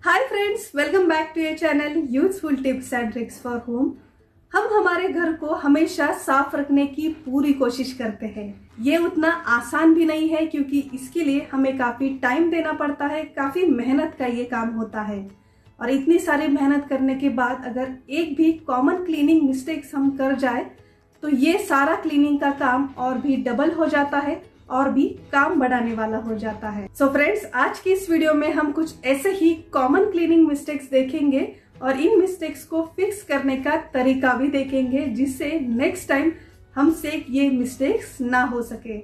Hi friends, welcome back to your channel useful tips and tricks for home. हम हमारे घर को हमेशा साफ रखने की पूरी कोशिश करते हैं। ये उतना आसान भी नहीं है क्योंकि इसके लिए हमें काफी टाइम देना पड़ता है, काफी मेहनत का ये काम होता है। और इतनी सारी मेहनत करने के बाद अगर एक भी कॉमन क्लीनिंग मिस्टेक्स हम कर जाए तो ये सारा क्लीनिंग का काम और भी डबल हो जाता है और भी काम बढ़ाने वाला हो जाता है। सो फ्रेंड्स, आज की इस वीडियो में हम कुछ ऐसे ही कॉमन क्लीनिंग मिस्टेक्स देखेंगे और इन मिस्टेक्स को फिक्स करने का तरीका भी देखेंगे जिससे नेक्स्ट टाइम हमसे ये मिस्टेक्स ना हो सके।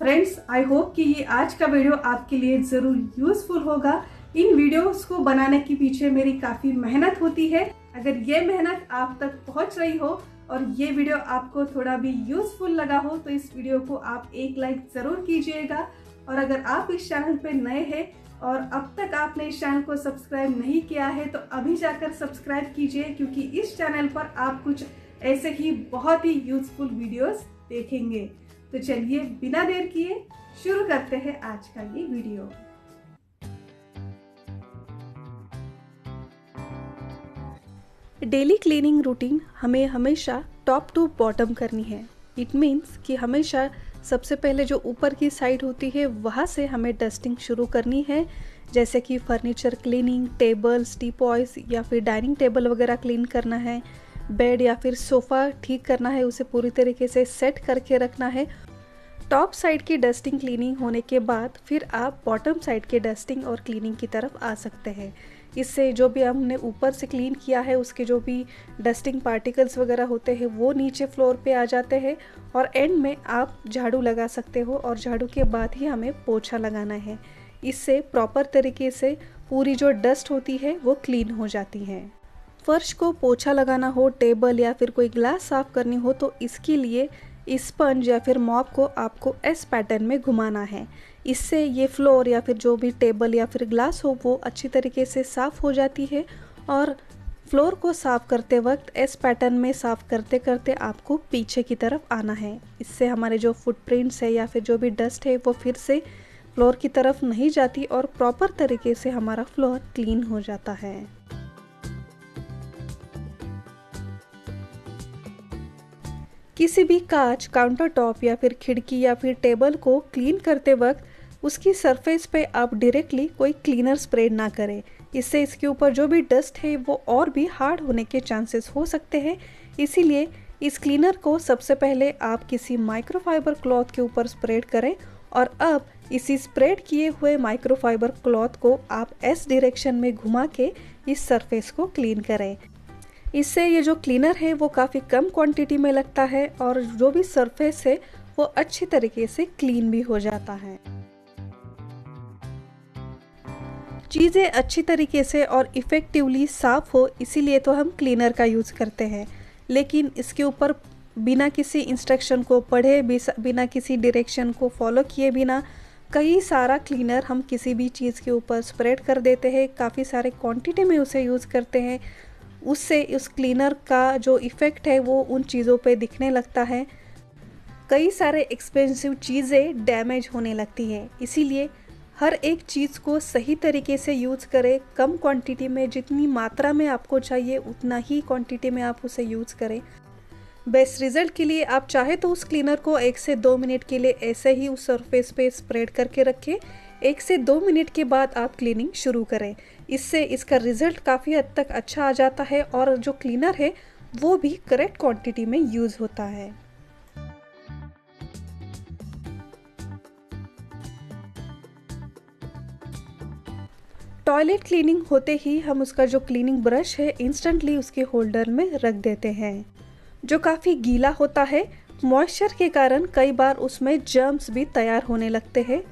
फ्रेंड्स, आई होप कि ये आज का वीडियो आपके लिए जरूर यूजफुल होगा। इन वीडियोस को बनाने के पीछे मेरी काफी मेहनत होती है। अगर ये मेहनत आप तक पहुंच रही हो और ये वीडियो आपको थोड़ा भी यूजफुल लगा हो तो इस वीडियो को आप एक लाइक जरूर कीजिएगा। और अगर आप इस चैनल पे नए हैं और अब तक आपने इस चैनल को सब्सक्राइब नहीं किया है तो अभी जाकर सब्सक्राइब कीजिए, क्योंकि इस चैनल पर आप कुछ ऐसे ही बहुत ही यूजफुल वीडियोस देखेंगे। तो चलिए बिना देर किए शुरू करते हैं आज का ये वीडियो। डेली क्लीनिंग रूटीन हमें हमेशा टॉप टू बॉटम करनी है। इट मीन्स कि हमेशा सबसे पहले जो ऊपर की साइड होती है वहाँ से हमें डस्टिंग शुरू करनी है, जैसे कि फर्नीचर क्लीनिंग, टेबल्स, टीपॉयज या फिर डाइनिंग टेबल वगैरह क्लीन करना है, बेड या फिर सोफ़ा ठीक करना है, उसे पूरी तरीके से सेट करके रखना है। टॉप साइड की डस्टिंग क्लीनिंग होने के बाद फिर आप बॉटम साइड के डस्टिंग और क्लीनिंग की तरफ आ सकते हैं। इससे जो भी हमने ऊपर से क्लीन किया है उसके जो भी डस्टिंग पार्टिकल्स वगैरह होते हैं वो नीचे फ्लोर पे आ जाते हैं और एंड में आप झाड़ू लगा सकते हो और झाड़ू के बाद ही हमें पोछा लगाना है। इससे प्रॉपर तरीके से पूरी जो डस्ट होती है वो क्लीन हो जाती है। फर्श को पोछा लगाना हो, टेबल या फिर कोई ग्लास साफ करनी हो तो इसके लिए स्पंज या फिर मॉप को आपको एस पैटर्न में घुमाना है। इससे ये फ्लोर या फिर जो भी टेबल या फिर ग्लास हो वो अच्छी तरीके से साफ़ हो जाती है। और फ्लोर को साफ़ करते वक्त एस पैटर्न में साफ़ करते करते आपको पीछे की तरफ आना है। इससे हमारे जो फुटप्रिंट्स है या फिर जो भी डस्ट है वो फिर से फ्लोर की तरफ नहीं जाती और प्रॉपर तरीके से हमारा फ्लोर क्लीन हो जाता है। किसी भी कांच, काउंटर टॉप या फिर खिड़की या फिर टेबल को क्लीन करते वक्त उसकी सरफेस पे आप डायरेक्टली कोई क्लीनर स्प्रे ना करें। इससे इसके ऊपर जो भी डस्ट है वो और भी हार्ड होने के चांसेस हो सकते हैं। इसीलिए इस क्लीनर को सबसे पहले आप किसी माइक्रोफाइबर क्लॉथ के ऊपर स्प्रेड करें और अब इसी स्प्रेड किए हुए माइक्रोफाइबर क्लॉथ को आप एस डायरेक्शन में घुमा के इस सरफेस को क्लीन करें। इससे ये जो क्लीनर है वो काफ़ी कम क्वांटिटी में लगता है और जो भी सरफेस है वो अच्छी तरीके से क्लीन भी हो जाता है। चीज़ें अच्छी तरीके से और इफ़ेक्टिवली साफ़ हो इसीलिए तो हम क्लीनर का यूज़ करते हैं, लेकिन इसके ऊपर बिना किसी इंस्ट्रक्शन को पढ़े, बिना किसी डायरेक्शन को फॉलो किए बिना कई सारा क्लीनर हम किसी भी चीज़ के ऊपर स्प्रेड कर देते हैं, काफ़ी सारे क्वांटिटी में उसे यूज़ करते हैं। उससे उस क्लीनर का जो इफ़ेक्ट है वो उन चीज़ों पे दिखने लगता है। कई सारे एक्सपेंसिव चीज़ें डैमेज होने लगती हैं। इसीलिए हर एक चीज़ को सही तरीके से यूज़ करें, कम क्वांटिटी में, जितनी मात्रा में आपको चाहिए उतना ही क्वांटिटी में आप उसे यूज़ करें। बेस्ट रिजल्ट के लिए आप चाहे तो उस क्लीनर को 1 से 2 मिनट के लिए ऐसे ही उस सरफेस पे स्प्रेड करके रखें। 1 से 2 मिनट के बाद आप क्लीनिंग शुरू करें। इससे इसका रिजल्ट काफ़ी हद तक अच्छा आ जाता है और जो क्लीनर है वो भी करेक्ट क्वांटिटी में यूज़ होता है। टॉयलेट क्लीनिंग होते ही हम उसका जो क्लीनिंग ब्रश है इंस्टेंटली उसके होल्डर में रख देते हैं, जो काफ़ी गीला होता है। मॉइस्चर के कारण कई बार उसमें जर्म्स भी तैयार होने लगते हैं।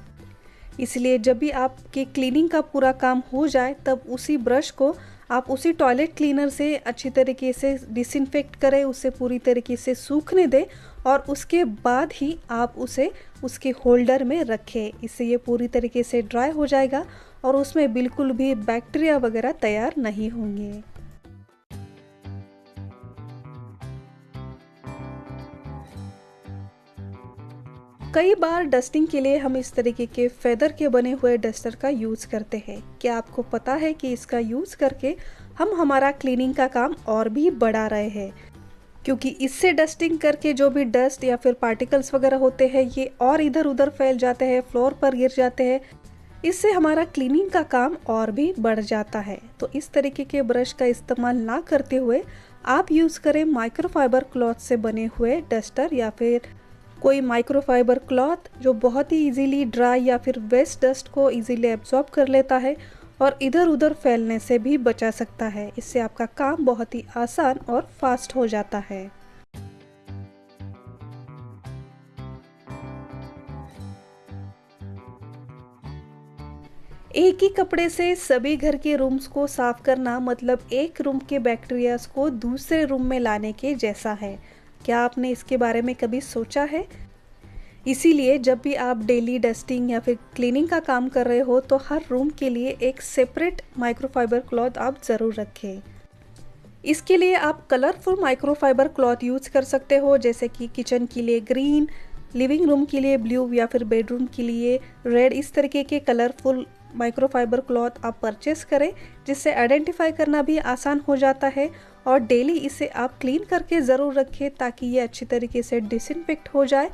इसलिए जब भी आपकी क्लीनिंग का पूरा काम हो जाए तब उसी ब्रश को आप उसी टॉयलेट क्लीनर से अच्छी तरीके से डिसइंफेक्ट करें, उसे पूरी तरीके से सूखने दें और उसके बाद ही आप उसे उसके होल्डर में रखें। इससे ये पूरी तरीके से ड्राई हो जाएगा और उसमें बिल्कुल भी बैक्टीरिया वगैरह तैयार नहीं होंगे। कई बार डस्टिंग के लिए हम इस तरीके के फेदर के बने हुए डस्टर का यूज़ करते हैं। क्या आपको पता है कि इसका यूज़ करके हम हमारा क्लीनिंग का काम और भी बढ़ा रहे हैं, क्योंकि इससे डस्टिंग करके जो भी डस्ट या फिर पार्टिकल्स वगैरह होते हैं ये और इधर उधर फैल जाते हैं, फ्लोर पर गिर जाते हैं। इससे हमारा क्लीनिंग का काम और भी बढ़ जाता है। तो इस तरीके के ब्रश का इस्तेमाल ना करते हुए आप यूज़ करें माइक्रोफाइबर क्लॉथ से बने हुए डस्टर, या फिर कोई माइक्रोफाइबर क्लॉथ जो बहुत ही इजीली ड्राई या फिर वेस्ट डस्ट को इजीली एब्जॉर्ब कर लेता है और इधर उधर फैलने से भी बचा सकता है। इससे आपका काम बहुत ही आसान और फास्ट हो जाता है। एक ही कपड़े से सभी घर के रूम्स को साफ करना मतलब एक रूम के बैक्टीरियाज को दूसरे रूम में लाने के जैसा है। क्या आपने इसके बारे में कभी सोचा है? इसीलिए जब भी आप डेली डस्टिंग या फिर क्लीनिंग का काम कर रहे हो तो हर रूम के लिए एक सेपरेट माइक्रोफाइबर क्लॉथ आप ज़रूर रखें। इसके लिए आप कलरफुल माइक्रोफाइबर क्लॉथ यूज़ कर सकते हो, जैसे कि किचन के लिए ग्रीन, लिविंग रूम के लिए ब्लू या फिर बेडरूम के लिए रेड। इस तरीके के कलरफुल माइक्रोफाइबर क्लॉथ आप परचेस करें, जिससे आइडेंटिफाई करना भी आसान हो जाता है। और डेली इसे आप क्लीन करके ज़रूर रखें ताकि ये अच्छी तरीके से डिसइंफेक्ट हो जाए।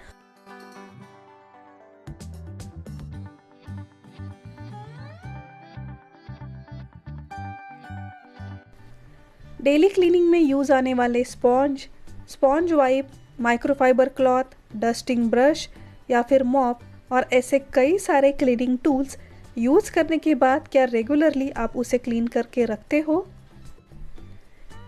डेली क्लीनिंग में यूज़ आने वाले sponge wipe, microfibre cloth, dusting brush या फिर मॉप और ऐसे कई सारे क्लीनिंग टूल्स यूज़ करने के बाद क्या रेगुलरली आप उसे क्लीन करके रखते हो?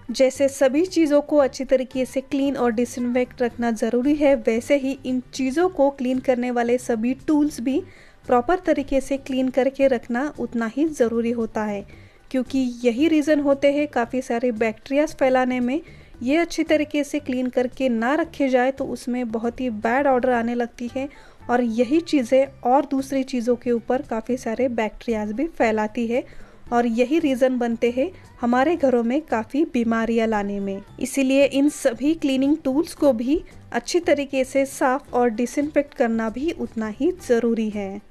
जैसे सभी चीज़ों को अच्छी तरीके से क्लीन और डिसइंफेक्ट रखना ज़रूरी है, वैसे ही इन चीज़ों को क्लीन करने वाले सभी टूल्स भी प्रॉपर तरीके से क्लीन करके रखना उतना ही ज़रूरी होता है, क्योंकि यही रीज़न होते हैं काफ़ी सारे बैक्टीरियाज फैलाने में। ये अच्छी तरीके से क्लीन करके ना रखे जाए तो उसमें बहुत ही बैड ऑर्डर आने लगती है और यही चीज़ें और दूसरी चीज़ों के ऊपर काफ़ी सारे बैक्टीरियाज भी फैलाती है और यही रीज़न बनते हैं हमारे घरों में काफ़ी बीमारियां लाने में। इसीलिए इन सभी क्लीनिंग टूल्स को भी अच्छी तरीके से साफ़ और डिसइंफेक्ट करना भी उतना ही ज़रूरी है।